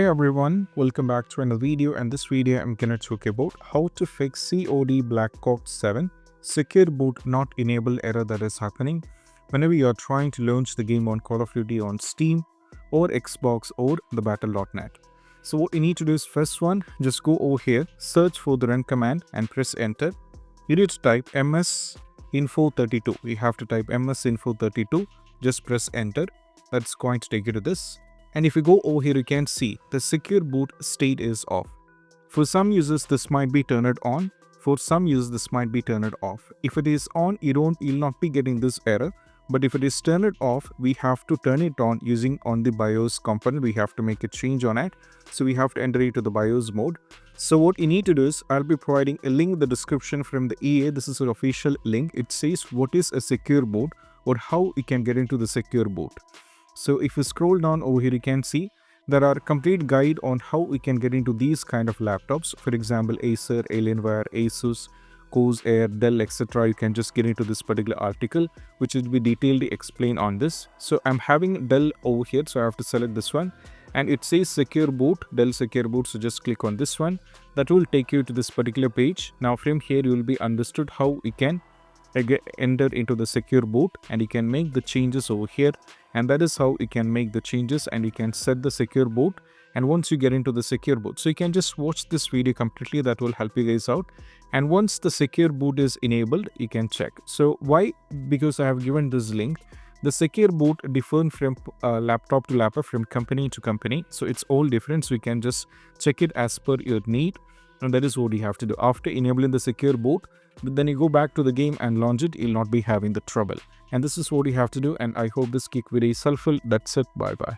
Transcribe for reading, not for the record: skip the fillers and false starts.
everyone, welcome back to another video. And this video I'm gonna talk about how to fix COD Black 7 secure boot not enable error that is happening whenever you are trying to launch the game on Call of Duty on Steam or Xbox or the battle.net. So what you need to do is first one, just go over here, search for the run command and press enter. You need to type ms info32. You have to type ms info32, just press enter. That's going to take you to this. And if you go over here, you can see the secure boot state is off. For some users, this might be turned on. For some users, this might be turned off. If it is on, you'll not be getting this error. But if it is turned off, we have to turn it on using on the BIOS component. We have to make a change on it. So we have to enter it to the BIOS mode. So what you need to do is, I'll be providing a link in the description from the EA. This is an official link. It says what is a secure boot or how you can get into the secure boot. So if you scroll down over here, you can see there are a complete guide on how we can get into these kind of laptops. For example, Acer, Alienware, Asus, Corsair, Dell, etc. You can just get into this particular article, which will be detailedly explained on this. So I'm having Dell over here, so I have to select this one. And it says secure boot, Dell secure boot. So just click on this one. That will take you to this particular page. Now from here, you will be understood how you can enter into the secure boot, and you can make the changes over here. And that is how you can make the changes and you can set the secure boot. And once you get into the secure boot, so you can just watch this video completely. That will help you guys out. And once the secure boot is enabled, you can check. So why? Because I have given this link. The secure boot different from laptop to laptop, from company to company. So it's all different. So you can just check it as per your need. And that is what you have to do. After enabling the secure boot, then you go back to the game and launch it, you'll not be having the trouble. And this is what you have to do. And I hope this quick video is helpful. That's it. Bye bye.